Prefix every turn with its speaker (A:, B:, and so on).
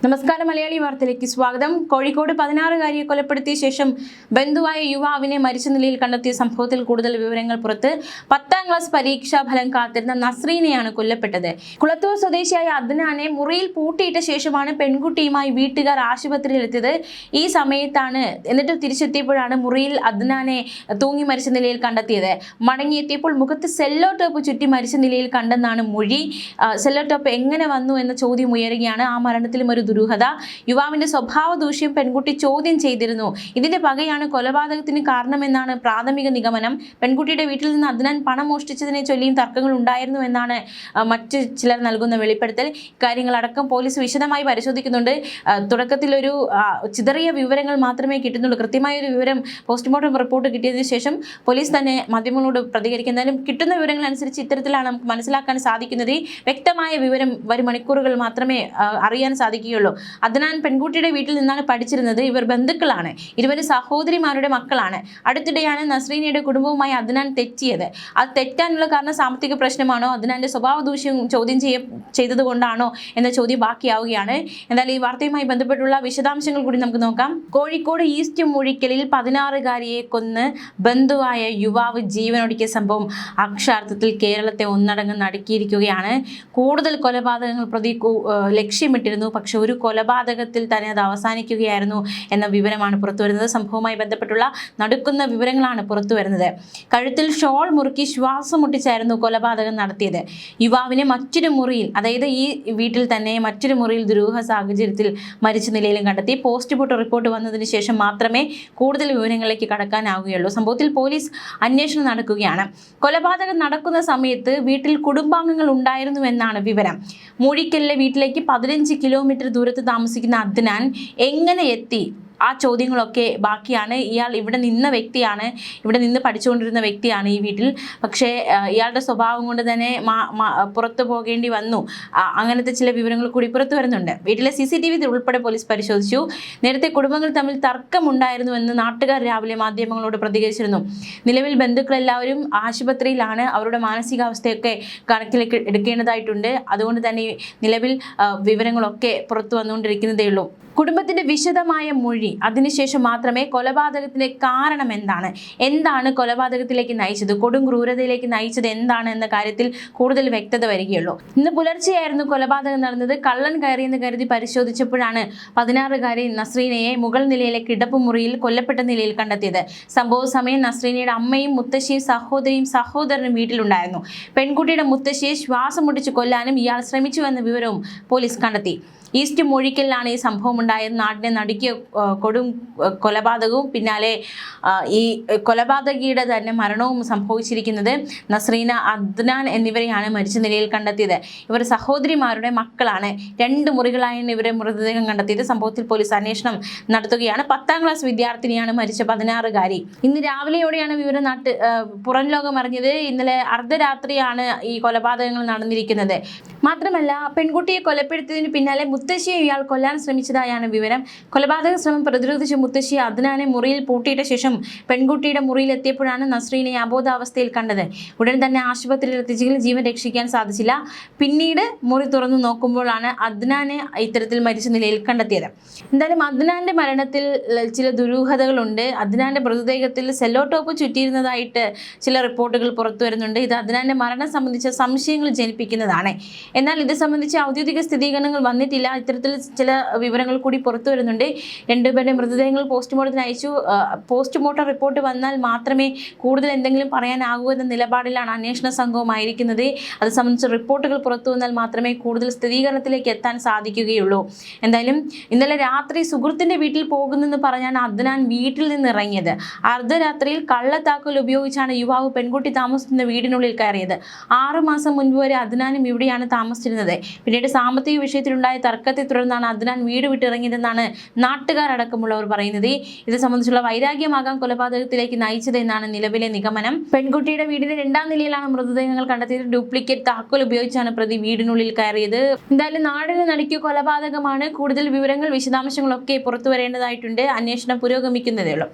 A: നമസ്കാരം മലയാളി വാർത്തയിലേക്ക് സ്വാഗതം. കോഴിക്കോട് 16-കാരിയെ കൊലപ്പെടുത്തിയ ശേഷം ബന്ധുവായ യുവാവിനെ മരിച്ച നിലയിൽ കണ്ടെത്തിയ സംഭവത്തിൽ കൂടുതൽ വിവരങ്ങൾ പുറത്ത്. 10ാം ക്ലാസ് പരീക്ഷാ ഫലം കാത്തിരുന്ന നസ്രീനെയാണ് കൊല്ലപ്പെട്ടത്. കുളത്തൂർ സ്വദേശിയായ അദ്നാനെ മുറിയിൽ പൂട്ടിയിട്ട ശേഷമാണ് പെൺകുട്ടിയുമായി വീട്ടുകാർ ആശുപത്രിയിലെത്തിയത്. ഈ സമയത്താണ് എന്നിട്ട് തിരിച്ചെത്തിയപ്പോഴാണ് മുറിയിൽ അദ്നാനെ തൂങ്ങി മരിച്ച നിലയിൽ കണ്ടെത്തിയത്. മടങ്ങിയെത്തിയപ്പോൾ മുഖത്ത് സെല്ലോ ടോപ്പ് ചുറ്റി മരിച്ച നിലയിൽ കണ്ടെന്നാണ് മൊഴി. സെല്ലോ ടോപ്പ് എങ്ങനെ വന്നു എന്ന ചോദ്യം ഉയരുകയാണ്. ആ മരണത്തിലും ഒരു ദുരൂഹത. യുവാവിന്റെ സ്വഭാവ ദൂഷ്യം പെൺകുട്ടി ചോദ്യം ചെയ്തിരുന്നു. ഇതിന്റെ പകയാണ് കൊലപാതകത്തിന് കാരണമെന്നാണ് പ്രാഥമിക നിഗമനം. പെൺകുട്ടിയുടെ വീട്ടിൽ നിന്ന് അദ്നാൻ പണം മോഷ്ടിച്ചതിനെ ചൊല്ലിയും തർക്കങ്ങൾ ഉണ്ടായിരുന്നു എന്നാണ് മറ്റ് ചിലർ നൽകുന്ന വെളിപ്പെടുത്തൽ. ഇക്കാര്യങ്ങളടക്കം പോലീസ് വിശദമായി പരിശോധിക്കുന്നുണ്ട്. തുടക്കത്തിൽ ഒരു ചിതറിയ വിവരങ്ങൾ മാത്രമേ കിട്ടുന്നുള്ളൂ. കൃത്യമായ ഒരു വിവരം പോസ്റ്റ്മോർട്ടം റിപ്പോർട്ട് കിട്ടിയതിനു ശേഷം പോലീസ് തന്നെ മാധ്യമങ്ങളോട് പ്രതികരിക്കുന്നതിനും കിട്ടുന്ന വിവരങ്ങൾ അനുസരിച്ച് ഇത്തരത്തിലാണ് നമുക്ക് മനസ്സിലാക്കാൻ സാധിക്കുന്നത്. വ്യക്തമായ വിവരം വരും മണിക്കൂറുകൾ മാത്രമേ അറിയാൻ സാധിക്കുകയുള്ളൂ. അദ്നാൻ പെൺകുട്ടിയുടെ വീട്ടിൽ നിന്നാണ് പഠിച്ചിരുന്നത്. ഇവർ ബന്ധുക്കളാണ്. ഇരുവരും സഹോദരിമാരുടെ മക്കളാണ്. അടുത്തിടെയാണ് നസ്രീനയുടെ കുടുംബവുമായി അദ്നാൻ തെറ്റിയത്. അത് തെറ്റാനുള്ള കാരണം സാമ്പത്തിക പ്രശ്നമാണോ, അദ്നാന്റെ സ്വഭാവ ദൂഷ്യം ചോദ്യം ചെയ്തത് കൊണ്ടാണോ എന്ന ചോദ്യം ബാക്കിയാവുകയാണ്. എന്തായാലും ഈ വാർത്തയുമായി ബന്ധപ്പെട്ടുള്ള വിശദാംശങ്ങൾ കൂടി നമുക്ക് നോക്കാം. കോഴിക്കോട് ഈസ്റ്റ് മുഴിക്കലിൽ 16-കാരിയെ കൊന്ന് ബന്ധുവായ യുവാവ് ജീവനൊടുക്കിയ സംഭവം അക്ഷരാർത്ഥത്തിൽ കേരളത്തെ ഒന്നടങ്കം നടുക്കിയിരിക്കുകയാണ്. കൂടുതൽ കൊലപാതകങ്ങൾ പ്രതി ലക്ഷ്യമിട്ടിരുന്നു. പക്ഷെ ഒരു കൊലപാതകത്തിൽ തന്നെ അത് അവസാനിക്കുകയായിരുന്നു എന്ന വിവരമാണ് പുറത്തുവരുന്നത്. സംഭവവുമായി ബന്ധപ്പെട്ടുള്ള നടുക്കുന്ന വിവരങ്ങളാണ് പുറത്തുവരുന്നത്. കഴുത്തിൽ ഷോൾ മുറുക്കി ശ്വാസം മുട്ടിച്ചായിരുന്നു കൊലപാതകം നടത്തിയത്. യുവാവിനെ മറ്റൊരു മുറിയിൽ, അതായത് ഈ വീട്ടിൽ തന്നെ മറ്റൊരു മുറിയിൽ ദുരൂഹ സാഹചര്യത്തിൽ മരിച്ച നിലയിലും കണ്ടെത്തി. പോസ്റ്റ്മോർട്ടം റിപ്പോർട്ട് വന്നതിന് ശേഷം മാത്രമേ കൂടുതൽ വിവരങ്ങളിലേക്ക് കടക്കാനാവുകയുള്ളൂ. സംഭവത്തിൽ പോലീസ് അന്വേഷണം നടക്കുകയാണ്. കൊലപാതകം നടക്കുന്ന സമയത്ത് വീട്ടിൽ കുടുംബാംഗങ്ങൾ ഉണ്ടായിരുന്നുവെന്നാണ് വിവരം. മൂഴിക്കലിലെ വീട്ടിലേക്ക് 15 കിലോമീറ്റർ ദൂരത്ത് താമസിക്കുന്ന അദ്നാൻ എങ്ങനെ എത്തി? ആ ചോദ്യങ്ങളൊക്കെ ബാക്കിയാണ്. ഇയാൾ ഇവിടെ നിന്ന വ്യക്തിയാണ്, ഇവിടെ നിന്ന് പഠിച്ചുകൊണ്ടിരുന്ന വ്യക്തിയാണ് ഈ വീട്ടിൽ. പക്ഷേ ഇയാളുടെ സ്വഭാവം കൊണ്ട് തന്നെ പുറത്തു പോകേണ്ടി വന്നു. അങ്ങനത്തെ ചില വിവരങ്ങൾ കൂടി പുറത്തു വരുന്നുണ്ട്. വീട്ടിലെ CCTV ഉൾപ്പെടെ പോലീസ് പരിശോധിച്ചു. നേരത്തെ കുടുംബങ്ങൾ തമ്മിൽ തർക്കമുണ്ടായിരുന്നുവെന്ന് നാട്ടുകാർ രാവിലെ മാധ്യമങ്ങളോട് പ്രതികരിച്ചിരുന്നു. നിലവിൽ ബന്ധുക്കളെല്ലാവരും ആശുപത്രിയിലാണ്. അവരുടെ മാനസികാവസ്ഥയൊക്കെ കണക്കിലേക്ക് എടുക്കേണ്ടതായിട്ടുണ്ട്. അതുകൊണ്ട് തന്നെ നിലവിൽ വിവരങ്ങളൊക്കെ പുറത്തു വന്നുകൊണ്ടിരിക്കുന്നതേ ഉള്ളൂ. കുടുംബത്തിന്റെ വിശദമായ മൊഴി, അതിനുശേഷം മാത്രമേ കൊലപാതകത്തിന്റെ കാരണം എന്താണ് കൊലപാതകത്തിലേക്ക് നയിച്ചത്, കൊടും ക്രൂരതയിലേക്ക് നയിച്ചത് എന്താണ് എന്ന കാര്യത്തിൽ കൂടുതൽ വ്യക്തത വരികയുള്ളൂ. ഇന്ന് പുലർച്ചെയായിരുന്നു കൊലപാതകം നടന്നത്. കള്ളൻ കയറിയെന്ന് കരുതി പരിശോധിച്ചപ്പോഴാണ് 16-കാരി നസ്രീനയെ മുകൾ നിലയിലെ കിടപ്പുമുറിയിൽ കൊല്ലപ്പെട്ട നിലയിൽ കണ്ടെത്തിയത്. സംഭവ സമയം നസ്രീനയുടെ അമ്മയും മുത്തശ്ശിയും സഹോദരനും വീട്ടിലുണ്ടായിരുന്നു. പെൺകുട്ടിയുടെ മുത്തശ്ശിയെ ശ്വാസം മുട്ടിച്ച് കൊല്ലാനും ഇയാൾ ശ്രമിച്ചുവെന്ന വിവരവും പോലീസ് കണ്ടെത്തി. ഈസ്റ്റ് മൂഴിക്കലിലാണ് ഈ സംഭവം ഉണ്ടായത്. നാടിനെ നടുക്കിയ കൊടും കൊലപാതകവും പിന്നാലെ ഈ കൊലപാതകിയുടെ തന്നെ മരണവും സംഭവിച്ചിരിക്കുന്നത്. നസ്രീന, അദ്നാൻ എന്നിവരെയാണ് മരിച്ച നിലയിൽ കണ്ടെത്തിയത്. ഇവർ സഹോദരിമാരുടെ മക്കളാണ്. 2 മുറികളായാണ് ഇവരെ മൃതദേഹം കണ്ടെത്തിയത്. സംഭവത്തിൽ പോലീസ് അന്വേഷണം നടത്തുകയാണ്. 10ാം ക്ലാസ് വിദ്യാർത്ഥിനിയാണ് മരിച്ച 16-കാരി. ഇന്ന് രാവിലെയോടെയാണ് വിവരം പുറം ലോകം അറിഞ്ഞത്. ഇന്നലെ അർദ്ധരാത്രിയാണ് ഈ കൊലപാതകങ്ങൾ നടന്നിരിക്കുന്നത്. മാത്രമല്ല, പെൺകുട്ടിയെ കൊലപ്പെടുത്തിയതിന് പിന്നാലെ മുത്തശ്ശിയെ ഇയാൾ കൊല്ലാൻ ശ്രമിച്ചതായാണ് വിവരം. കൊലപാതക ശ്രമം പ്രതിരോധിച്ച മുത്തശ്ശി അദ്നാനെ മുറിയിൽ പൂട്ടിയിട്ട ശേഷം പെൺകുട്ടിയുടെ മുറിയിൽ എത്തിയപ്പോഴാണ് നസ്രീനയെ അബോധാവസ്ഥയിൽ കണ്ടത്. ഉടൻ തന്നെ ആശുപത്രിയിൽ എത്തിച്ചെങ്കിലും ജീവൻ രക്ഷിക്കാൻ സാധിച്ചില്ല. പിന്നീട് മുറി തുറന്നു നോക്കുമ്പോഴാണ് അദ്നാനെ ഇത്തരത്തിൽ മരിച്ച നിലയിൽ കണ്ടെത്തിയത്. എന്തായാലും അദ്നാന്റെ മരണത്തിൽ ചില ദുരൂഹതകളുണ്ട്. അദ്നാന്റെ മൃതദേഹത്തിൽ സെല്ലോ ടോപ്പ് ചുറ്റിയിരുന്നതായിട്ട് ചില റിപ്പോർട്ടുകൾ പുറത്തു വരുന്നുണ്ട്. ഇത് അദ്നാന്റെ മരണം സംബന്ധിച്ച സംശയങ്ങൾ ജനിപ്പിക്കുന്നതാണ്. എന്നാൽ ഇത് സംബന്ധിച്ച് ഔദ്യോഗിക സ്ഥിരീകരണങ്ങൾ വന്നിട്ടില്ല. ഇത്തരത്തിൽ ചില വിവരങ്ങൾ കൂടി പുറത്തു വരുന്നുണ്ട്. 2 പേരുടെ മൃതദേഹങ്ങൾ പോസ്റ്റ്മോർട്ടത്തിന് അയച്ചു. പോസ്റ്റ്മോർട്ടം റിപ്പോർട്ട് വന്നാൽ മാത്രമേ കൂടുതൽ എന്തെങ്കിലും പറയാനാകൂ എന്ന നിലപാടിലാണ് അന്വേഷണ സംഘവുമായിരിക്കുന്നത്. അത് സംബന്ധിച്ച റിപ്പോർട്ടുകൾ പുറത്തു വന്നാൽ മാത്രമേ കൂടുതൽ സ്ഥിരീകരണത്തിലേക്ക് എത്താൻ സാധിക്കുകയുള്ളൂ. എന്തായാലും ഇന്നലെ രാത്രി സുഹൃത്തിന്റെ വീട്ടിൽ പോകുന്നെന്ന് പറഞ്ഞാണ് അദ്നാൻ വീട്ടിൽ നിന്ന് ഇറങ്ങിയത്. അർദ്ധരാത്രിയിൽ കള്ളത്താക്കോൽ ഉപയോഗിച്ചാണ് യുവാവ് പെൺകുട്ടി താമസിക്കുന്ന വീടിനുള്ളിൽ കയറിയത്. 6 മാസം മുൻപ് വരെ അദ്നാനും ഇവിടെയാണ് താമസിച്ചിരുന്നത്. പിന്നീട് സാമ്പത്തിക വിഷയത്തിലുണ്ടായ തർക്കത്തെ തുടർന്നാണ് അദ്നാൻ വീട് വിട്ടിറങ്ങിയതെന്നാണ് നാട്ടുകാരടക്കമുള്ളവർ പറയുന്നത്. ഇത് സംബന്ധിച്ചുള്ള വൈരാഗ്യമാകാം കൊലപാതകത്തിലേക്ക് നയിച്ചതെന്നാണ് നിലവിലെ നിഗമനം. പെൺകുട്ടിയുടെ വീടിന്റെ 2ാം നിലയിലാണ് മൃതദേഹങ്ങൾ കണ്ടെത്തിയത്. ഡ്യൂപ്ലിക്കേറ്റ് താക്കോൽ ഉപയോഗിച്ചാണ് പ്രതി വീടിനുള്ളിൽ കയറിയത്. എന്തായാലും നാടിന് നടുക്കിയ കൊലപാതകമാണ്. കൂടുതൽ വിവരങ്ങൾ, വിശദാംശങ്ങളൊക്കെ പുറത്തു വരേണ്ടതായിട്ടുണ്ട്. അന്വേഷണം പുരോഗമിക്കുന്നതേ ഉള്ളൂ.